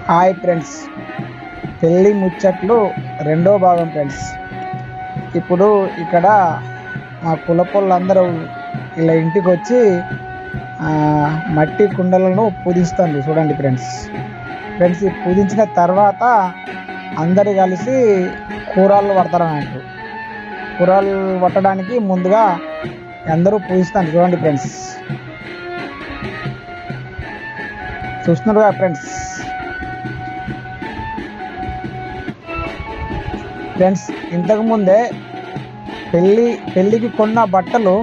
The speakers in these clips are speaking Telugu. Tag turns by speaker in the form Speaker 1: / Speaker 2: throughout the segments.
Speaker 1: హాయ్ ఫ్రెండ్స్, పెళ్ళి ముచ్చట్లు రెండో భాగం ఫ్రెండ్స్. ఇప్పుడు ఇక్కడ మా కులపోళ్ళందరూ ఇలా ఇంటికి వచ్చి మట్టి కుండలను పూజిస్తారు చూడండి ఫ్రెండ్స్. ఈ పూజించిన తర్వాత అందరు కలిసి కూరలు పడతారు అన్నట్టు. కూరలు పట్టడానికి ముందుగా అందరూ పూజిస్తారు చూడండి ఫ్రెండ్స్. చూస్తున్నారు కదా ఫ్రెండ్స్. ఇంతకుముందే పెళ్ళికి కొన్న బట్టలు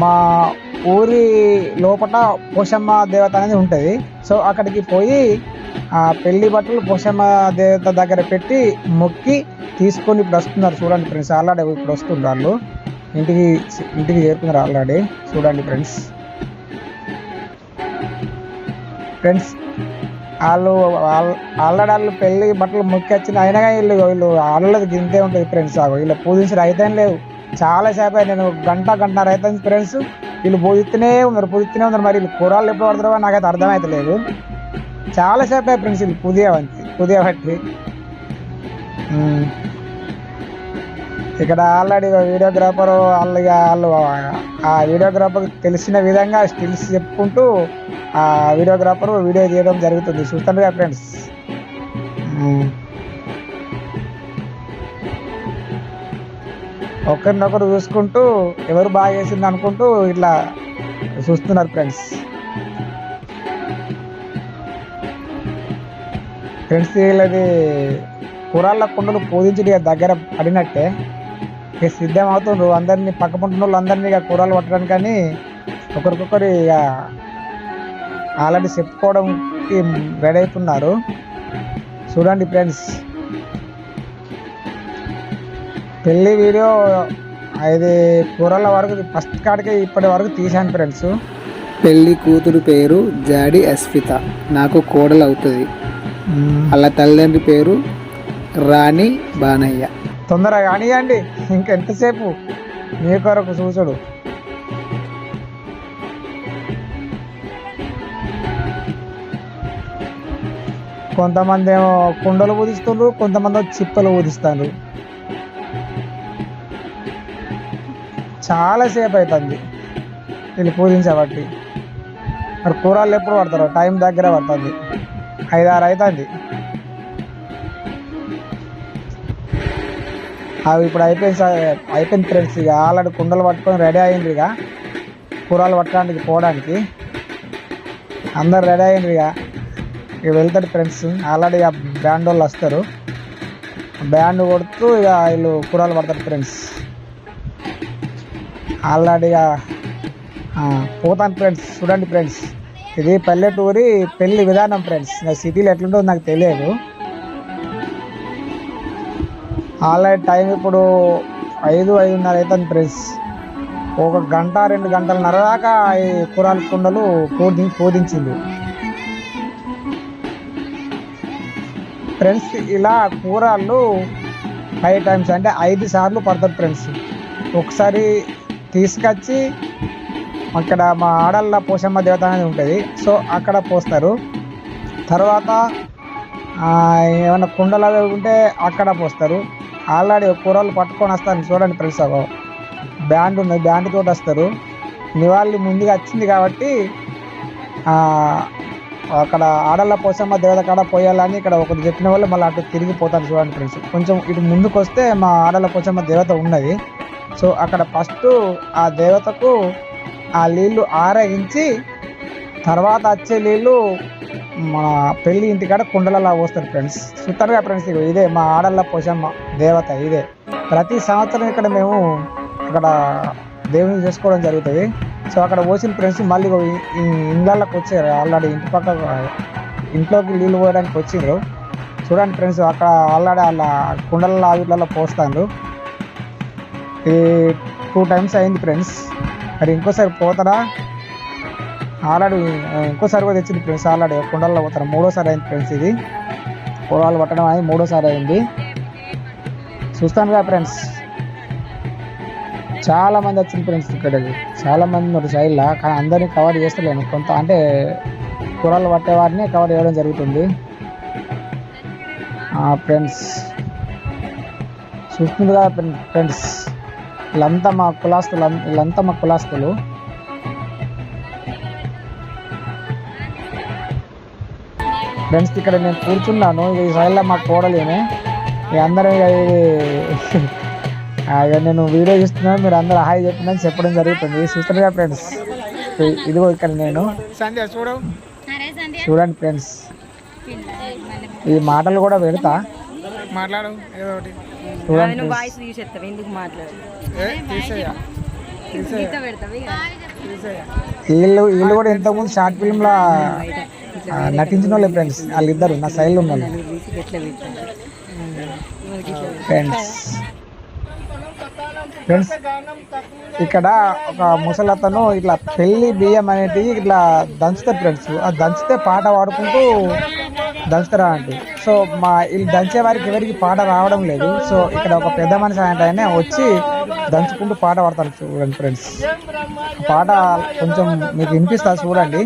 Speaker 1: మా ఊరి లోపల పోషమ్మ దేవత అనేది ఉంటుంది. సో అక్కడికి పోయి ఆ పెళ్లి బట్టలు పోషమ్మ దేవత దగ్గర పెట్టి మొక్కి తీసుకొని ఇప్పుడు వస్తున్నారు చూడండి ఫ్రెండ్స్. ఆల్రెడీ ఇప్పుడు వస్తున్నారు వాళ్ళు ఇంటికి చేరుకున్నారు ఆల్రెడీ. చూడండి ఫ్రెండ్స్ వాళ్ళు పెళ్ళి బట్టలు మొక్కి వచ్చింది అయినా వీళ్ళు ఆళ్ళది గింతే ఉంటుంది ఫ్రెండ్స్. వీళ్ళు పూజించిన అయితే లేవు, చాలాసేపు నేను గంటన్నర అవుతుంది ఫ్రెండ్స్. వీళ్ళు పూజిస్తూనే ఉన్నారు. మరి వీళ్ళు కూరలు ఎప్పుడు పడతారో నాకైతే అర్థమవుతలేదు. చాలాసేపు అయ్యి ఫ్రెండ్స్ వీళ్ళు పూజ ఇక్కడ ఆల్రెడీ వీడియోగ్రాఫర్ వాళ్ళు ఆ వీడియోగ్రాఫర్కి తెలిసిన విధంగా స్టిల్స్ చెప్పుకుంటూ ఆ వీడియోగ్రాఫర్ వీడియో తీయడం జరుగుతుంది. చూస్తారు కదా ఫ్రెండ్స్. ఒకరినొకరు చూసుకుంటూ ఎవరు బాగా చేసింది అనుకుంటూ ఇట్లా చూస్తున్నారు ఫ్రెండ్స్. వీళ్ళది కూరళ్ళ కుండలు పూజించి దగ్గర పడినట్టే సిద్ధం అవుతుండ్రు. అందరినీ పక్కపంటున్న వాళ్ళు అందరినీ ఇక కూరలు పట్టడానికి కానీ ఒకరికొకరు ఇక ఆల్రెడీ చెప్పుకోవడానికి రెడీ అవుతున్నారు. చూడండి ఫ్రెండ్స్, పెళ్ళి వీడియో ఇది కూరల వరకు ఫస్ట్ కాడికి ఇప్పటి వరకు తీశాను ఫ్రెండ్స్.
Speaker 2: పెళ్ళి కూతురు పేరు జాడి అస్ఫిత, నాకు కోడలు అవుతుంది. అలా తల్లిదండ్రి పేరు రాణి బానయ్య.
Speaker 1: తొందరగా కానివ్వండి, ఇంకెంతసేపు మీ కొరకు చూసుడు. కొంతమంది ఏమో కుండలు ఊదిస్తుండ్రు, కొంతమంది చిప్పలు ఊదిస్తారు. చాలాసేపు అవుతుంది వీళ్ళు పూజించబట్టి. మరి కూరలు ఎప్పుడు పడతారు? టైం దగ్గర పడుతుంది, 5-6 అవుతుంది. అవి ఇప్పుడు అయిపోయింది ఫ్రెండ్స్. ఇక ఆల్రెడీ కుండలు పట్టుకొని రెడీ అయ్యిండ్రు. ఇక కూరలు పట్టడానికి పోవడానికి అందరు రెడీ అయ్యిండ్రు. ఇక వెళ్తారు ఫ్రెండ్స్. ఆల్రెడీ ఇక బ్యాండ్ వాళ్ళు వస్తారు, బ్యాండ్ కొడుతూ ఇక వీళ్ళు కూరలు పడతారు ఫ్రెండ్స్. ఆల్రెడీ ఇక పోతాను ఫ్రెండ్స్. చూడండి ఫ్రెండ్స్, ఇది పల్లెటూరి పెళ్లి విధానం ఫ్రెండ్స్. సిటీలో ఎట్లుంటుందో నాకు తెలియదు. ఆల్రెడీ టైం ఇప్పుడు 5-5:30 అవుతుంది ఫ్రెండ్స్. 1 గంట 2 గంటలన్నర దాకా ఈ కూరల కుండలు పూజించింది ఫ్రెండ్స్. ఇలా కూరలు 5 టైమ్స్ అంటే 5 సార్లు పడతారు ఫ్రెండ్స్. ఒకసారి తీసుకొచ్చి అక్కడ మా ఆడళ్ళ పోషమ్మ దేవత అనేది ఉంటుంది. సో అక్కడ పోస్తారు. తర్వాత ఏమైనా కుండలు అవి ఉంటే అక్కడ పోస్తారు. ఆల్రెడీ కూరలు పట్టుకొని వస్తారు చూడండి ఫ్రెండ్స్. బ్యాండ్ ఉంది, బ్యాండ్ తోటి వస్తారు. నివాళి ముందుగా వచ్చింది కాబట్టి అక్కడ ఆడళ్ళ పోషమ్మ దేవత కాడ పోయాలని ఇక్కడ ఒకటి చెప్పిన వాళ్ళు మళ్ళీ అటు తిరిగిపోతారు చూడండి ఫ్రెండ్స్. కొంచెం ఇటు ముందుకు వస్తే మా ఆడళ్ళ పోషమ్మ దేవత ఉన్నది. సో అక్కడ ఫస్ట్ ఆ దేవతకు ఆ నీళ్ళు ఆరగించి తర్వాత వచ్చే నీళ్ళు మన పెళ్ళి ఇంటికాడ కుండలలో పోస్తారు ఫ్రెండ్స్. చూస్తారుగా ఫ్రెండ్స్, ఇదే మా ఆడళ్ళ పోషమ్మ దేవత. ఇదే ప్రతి సంవత్సరం ఇక్కడ మేము అక్కడ దేవుని చేసుకోవడం జరుగుతుంది. సో అక్కడ పోసిన ఫ్రెండ్స్ మళ్ళీ ఈ ఇళ్ళకి వచ్చారు. ఆల్రెడీ ఇంట్లోకి నీళ్ళు పోయడానికి వచ్చిండ్రు చూడండి ఫ్రెండ్స్. అక్కడ ఆల్రెడీ వాళ్ళ కుండలలో వీటిలలో పోస్తాను. ఇది 2 టైమ్స్ అయింది ఫ్రెండ్స్. మరి ఇంకోసారి పోతారా? ఆల్రెడీ ఇంకోసారి కూడా తెచ్చింది ఫ్రెండ్స్. ఆల్రెడీ కుండల్లో పోతారు. 3వ సారి అయింది ఫ్రెండ్స్. ఇది కూరలు పట్టడం అనేది 3వ సారి అయింది. చూస్తాను కదా ఫ్రెండ్స్, చాలామంది వచ్చింది ఫ్రెండ్స్. ఇక్కడికి చాలామంది ఉన్నారు సైడ్లో, కానీ అందరినీ కవర్ చేస్తలేను. కొంత అంటే కూరలు పట్టేవారిని కవర్ చేయడం జరుగుతుంది. ఫ్రెండ్స్ చూస్తుంది కదా ఫ్రెండ్స్, వీళ్ళంతా మా కులాస్తులు. ఫ్రెండ్స్ ఇక్కడ నేను కూర్చున్నాను, ఈ సైడ్లో మా కోడలేనే. ఇక అందరూ ఇక నేను వీడియో చూస్తున్నాను, మీరు అందరూ హాయ్ చెప్పిందని చెప్పడం జరుగుతుంది. చూస్తున్నారుగా ఫ్రెండ్స్, ఇదిగో ఇక్కడ నేను చూడండి ఫ్రెండ్స్, ఈ మాటలు కూడా పెడతా,
Speaker 2: మాట్లాడు ఏదో ఒకటి.
Speaker 1: చూడండి వీళ్ళు కూడా ఇంతకుముందు షార్ట్ ఫిల్మ్లో నటించిన వాళ్ళే ఫ్రెండ్స్, వాళ్ళిద్దరు నా సైడ్లో ఉన్నారు ఫ్రెండ్స్. ఇక్కడ ఒక ముసలతను ఇట్లా పెళ్లి బియ్యం అనేటివి ఇట్లా దంచుతారు ఫ్రెండ్స్. ఆ దంచితే పాట పాడుకుంటూ దంచుతారా అంటే, సో వీళ్ళు దంచే వారికి ఎవరికి పాట రావడం లేదు. సో ఇక్కడ ఒక పెద్ద మనిషి ఆయన వచ్చి దంచుకుంటూ పాట పాడతారు చూడండి ఫ్రెండ్స్. పాట కొంచెం మీకు వినిపిస్తా చూడండి.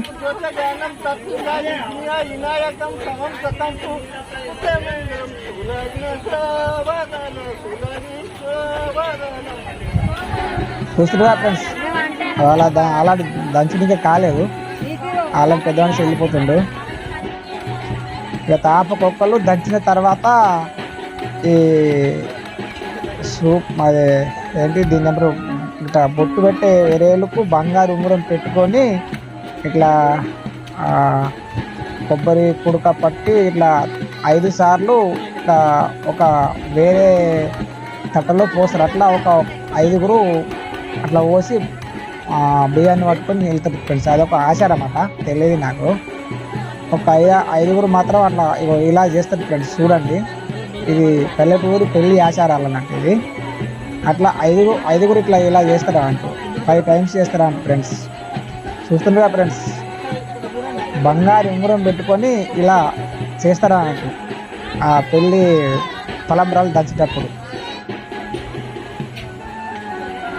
Speaker 1: చూస్తున్నా ఫ్రెండ్స్, అలా దంచడానికే కాలేదు, అలా పెద్ద మనిషి వెళ్ళిపోతుండు. ఇక తాపకొక్కలు దంచిన తర్వాత ఈ సూప్ అదే ఏంటి దీని నెంబరు ఇట్లా బొట్టు పెట్టే వేరేలకు బంగారు ఉంగరం పెట్టుకొని ఇట్లా కొబ్బరి కుడక పట్టి ఇట్లా 5 సార్లు ఇట్లా ఒక వేరే తట్టలో పోస్తారు. అట్లా ఒక 5గురు అట్లా పోసి బియ్యాన్ని పట్టుకొని వెళ్తారు ఫ్రెండ్స్. అదొక ఆచారం అన్నమాట, తెలియదు నాకు. ఒక 5గురు మాత్రం అట్లా ఇలా చేస్తారు ఫ్రెండ్స్. చూడండి, ఇది పల్లెటూరు పెళ్లి ఆచారాలు అన్నట్టు. ఇది అట్లా 5గురు ఇట్లా ఇలా చేస్తారా అంటూ 5 టైమ్స్ చేస్తారా అంట ఫ్రెండ్స్. చూస్తుండగా ఫ్రెండ్స్, బంగారు ఉంగరం పెట్టుకొని ఇలా చేస్తారా అంటూ ఆ పెళ్ళి తలంబ్రాలు దంచేటప్పుడు.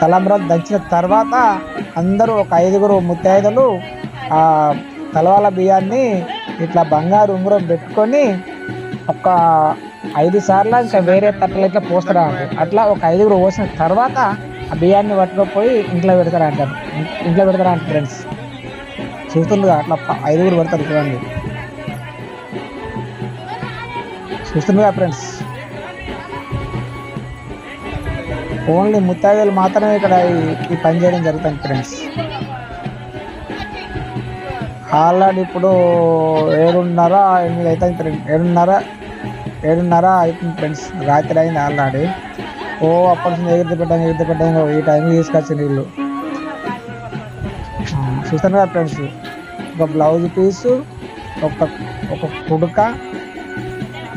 Speaker 1: తలంబ్రాలు దంచిన తర్వాత అందరూ ఒక 5గురు ముత్తైదులు ఆ తలవాల బియ్యాన్ని ఇట్లా బంగారు ఉంగరం పెట్టుకొని ఒక 5 సార్లు ఇంకా వేరే తట్టలు ఇట్లా పోస్తారా అంటే, అట్లా ఒక 5గురు పోసిన తర్వాత ఆ బియ్యాన్ని పట్టుకుపోయి ఇంట్లో పెడతారా అంట ఫ్రెండ్స్. చూస్తుండగా అట్లా 5గురు పెడతారు చూడండి. చూస్తుండగా ఫ్రెండ్స్, ఓన్లీ ముత్తైదులు మాత్రమే ఇక్కడ ఈ పని చేయడం జరుగుతుంది ఫ్రెండ్స్. ఆల్రెడీ ఇప్పుడు 7:30, 8 అవుతుంది ఫ్రెండ్స్. 7:30 అవుతుంది ఫ్రెండ్స్, రాత్రి అయింది ఆల్రెడీ. అప్పటి నుంచి ఎగిరితే పెట్టాను ఈ టైంకి తీసుకొచ్చిన వీళ్ళు. చూస్తాను కదా ఫ్రెండ్స్, ఒక బ్లౌజ్ పీసు, ఒక కుడక,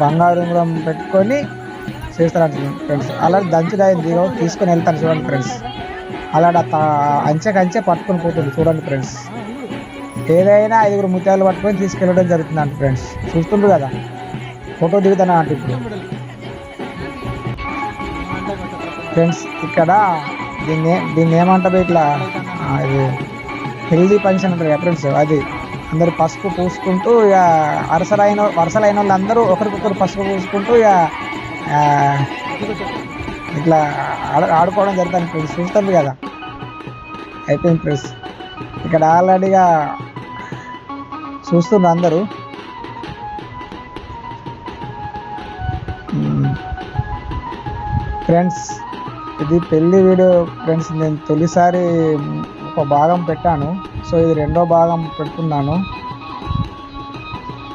Speaker 1: బంగారు ఉంగరం పెట్టుకొని చేస్తారంట ఫ్రెండ్స్. అలా దంచుడైంది తీసుకొని వెళ్తాను చూడండి ఫ్రెండ్స్. అలా అంచె పట్టుకొని పోతుంది చూడండి ఫ్రెండ్స్. ఏదైనా 5గురు ముత్యాలు పట్టుకొని తీసుకెళ్ళడం జరుగుతుంది అంట ఫ్రెండ్స్. చూస్తుండ్రు కదా, ఫోటో దిగుతానా అంటే ఇప్పుడు ఫ్రెండ్స్. ఇక్కడ దీన్ని ఏమంటారు ఇట్లా, ఇది హెల్దీ ఫంక్షన్ అంటారు కదా ఫ్రెండ్స్. అది అందరూ పసుపు పూసుకుంటూ ఇక వరుసలైన వాళ్ళు అందరూ ఒకరికొకరు పసుపు పూసుకుంటూ ఇక ఇట్లా ఆడుకోవడం జరుగుతుంది ఫ్రెండ్స్. చూస్తుంది కదా, అయిపోయింది ఫ్రెండ్స్. ఇక్కడ ఆల్రెడీగా చూస్తున్నారు అందరూ. ఫ్రెండ్స్, ఇది పెళ్ళి వీడియో ఫ్రెండ్స్. నేను తొలిసారి ఒక భాగం పెట్టాను, సో ఇది 2వ భాగం పెడుతున్నాను.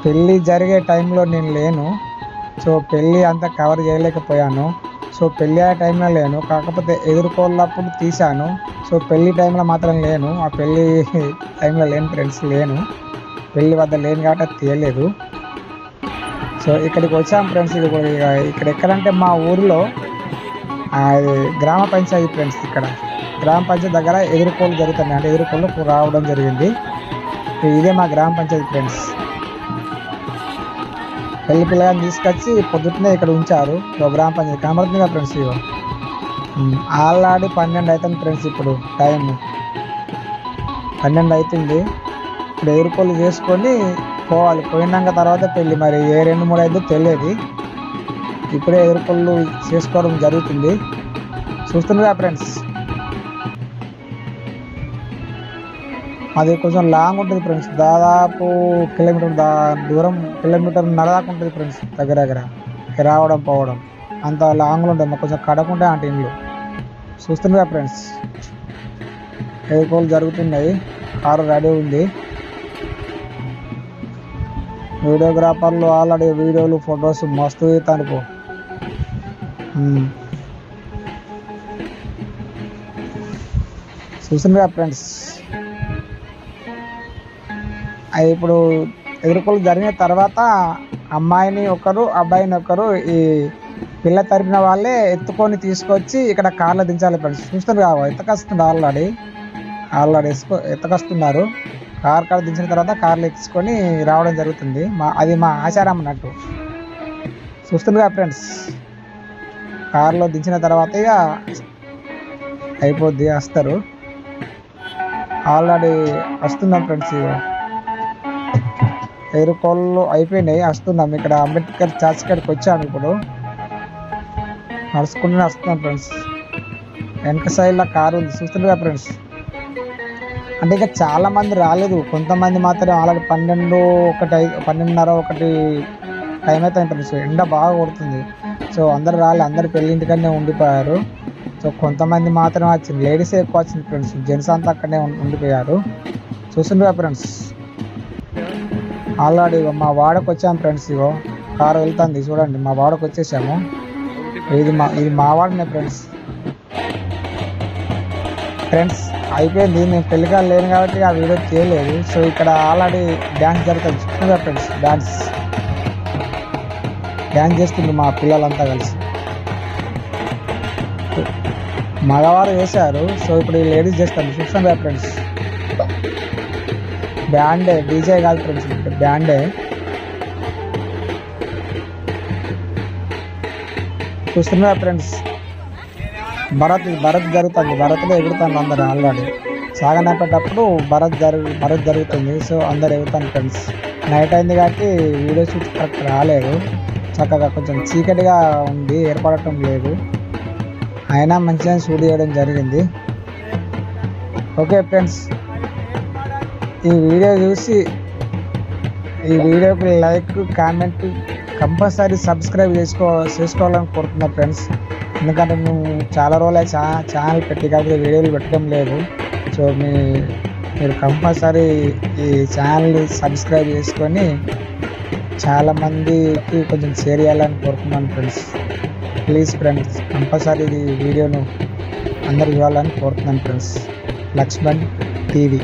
Speaker 1: పెళ్ళి జరిగే టైంలో నేను లేను, సో పెళ్ళి అంతా కవర్ చేయలేకపోయాను. సో పెళ్ళి ఆ టైంలో లేను, కాకపోతే ఎదుర్కోళ్ళప్పుడు తీశాను. సో పెళ్ళి టైంలో మాత్రం లేను, ఆ పెళ్ళి టైంలో లేను ఫ్రెండ్స్, లేను పెళ్ళి వద్ద లేను కాబట్టి తీయలేదు. సో ఇక్కడికి వచ్చాం ఫ్రెండ్స్. ఇక్కడ ఎక్కడంటే మా ఊరిలో గ్రామ పంచాయతీ ఫ్రెండ్స్. ఇక్కడ గ్రామ పంచాయతీ దగ్గర ఎదుర్కోలు జరుగుతున్నాయి, అంటే ఎదుర్కోలు రావడం జరిగింది. ఇదే మా గ్రామ పంచాయతీ ఫ్రెండ్స్. పెళ్లి పిల్లగాని తీసుకొచ్చి పొద్దున్నే ఇక్కడ ఉంచారు. గ్రామ పంచాయతీ కనబడుతుందిగా ఫ్రెండ్స్. ఆల్రెడీ 12 అవుతుంది ఫ్రెండ్స్. ఇప్పుడు టైం 12 అవుతుంది. ఇప్పుడు ఎదుర్కోలు చేసుకొని పోవాలి. పోయినాక తర్వాత పెళ్ళి, మరి ఏ 2-3 అయితే తెలియదు. ఇప్పుడే ఎదుర్కొల్లు చేసుకోవడం జరుగుతుంది. చూస్తున్నారా ఫ్రెండ్స్, అది కొంచెం లాంగ్ ఉంటుంది ఫ్రెండ్స్. దాదాపు దూరం కిలోమీటర్న్నర దాకా ఉంటుంది ఫ్రెండ్స్. దగ్గర రావడం పోవడం అంత లాంగ్లో ఉంటుంది. మాకు కొంచెం కడకుంటే అంటే ఇండ్లు. చూస్తున్నారా ఫ్రెండ్స్, ఎదుర్కోలు జరుగుతున్నాయి. కారు రెడీ ఉంది. వీడియోగ్రాఫర్లు ఆల్రెడీ వీడియోలు ఫొటోస్ మస్తు తీస్తాను. చూస్తున్నారా ఫ్రెండ్స్, అవి ఇప్పుడు ఎదుర్కోలు జరిగిన తర్వాత అమ్మాయిని ఒకరు అబ్బాయిని ఒకరు ఈ పిల్ల తరిపిన వాళ్ళే ఎత్తుకొని తీసుకొచ్చి ఇక్కడ కార్లో దించాలి ఫ్రెండ్స్. చూస్తున్నారు ఎత్తకొస్తుంది ఆల్రెడీ ఎత్తకొస్తున్నారు. కార్ దించిన తర్వాత కార్లో ఎత్తుకొని రావడం జరుగుతుంది. అది మా ఆచారం అన్నట్టు. చూస్తున్నారు ఫ్రెండ్స్, కార్లో దించిన తర్వాత ఇక అయిపోద్ది, వస్తారు. ఆల్రెడీ వస్తున్నాం ఫ్రెండ్స్. ఎదుర్కోళ్ళు అయిపోయినాయి, వస్తున్నాం. ఇక్కడ అంబేద్కర్ చర్చ్ కాడికి వచ్చాము. ఇప్పుడు నడుచుకుంటూనే వస్తున్నాం ఫ్రెండ్స్. వెనక సైడ్లో కారు ఉంది. చూస్తున్నారు ఫ్రెండ్స్, అంటే ఇంకా చాలా మంది రాలేదు. కొంతమంది మాత్రం ఆల్రెడీ 12:30 టైం అయితే ఉంటుంది. సో ఎండ బాగా కొడుతుంది. సో అందరు రాలే, అందరు పెళ్ళింటికనే ఉండిపోయారు. సో కొంతమంది మాత్రం వచ్చింది. లేడీసే ఎక్కువ వచ్చింది ఫ్రెండ్స్. జెంట్స్ అంతా అక్కడనే ఉండిపోయారు. చూస్తున్నారు ఫ్రెండ్స్, ఆల్రెడీ మా వాడకు వచ్చాము ఫ్రెండ్స్. ఇగో కారు వెళ్తుంది చూడండి. మా వాడకు వచ్చేసాము. ఇది మా వాడనే ఫ్రెండ్స్. అయిపోయింది. నేను పెళ్ళికాలు లేను కాబట్టి ఆ వీడియో చేయలేదు. సో ఇక్కడ ఆల్రెడీ డ్యాన్స్ జరుగుతుంది. చూస్తున్నారు ఫ్రెండ్స్, డ్యాన్స్ చేస్తుంది మా పిల్లలంతా కలిసి. మగవారు వేశారు. సో ఇప్పుడు లేడీస్ చేస్తారు. చూస్తున్నారు ఫ్రెండ్స్, బ్యాండే, డీజే కాదు ఫ్రెండ్స్, బ్యాండే. చూస్తున్నారు ఫ్రెండ్స్, భరత్ జరుగుతుంది. భరత్లో ఎగురుతాను అందరు. ఆల్రెడీ సాగనప్పేటప్పుడు భరత్ జరుగుతుంది. సో అందరు ఎగురుతాను ఫ్రెండ్స్. నైట్ అయింది కాబట్టి వీడియో షూట్ కరెక్ట్ రాలేదు. చక్కగా కొంచెం చీకటిగా ఉంది, ఏర్పడటం లేదు. అయినా మంచిగా షూట్ చేయడం జరిగింది. ఓకే ఫ్రెండ్స్, ఈ వీడియో చూసి ఈ వీడియోకి లైక్, కామెంట్, కంపల్సరీ సబ్స్క్రైబ్ చేసుకోవాలని కోరుతున్నా ఫ్రెండ్స్. ఎందుకంటే మేము చాలా రోజులు ఛానల్ పెట్టి కాబట్టి వీడియోలు పెట్టడం లేదు. సో మీరు కంపల్సరీ ఈ ఛానల్ని సబ్స్క్రైబ్ చేసుకొని చాలామందికి కొంచెం షేర్ చేయాలని కోరుతున్నాను ఫ్రెండ్స్. ప్లీజ్ ఫ్రెండ్స్, కంపల్సరీ ఈ వీడియోను అందరు చూడాలని కోరుతున్నాను ఫ్రెండ్స్. లక్ష్మణ్ టీవీ.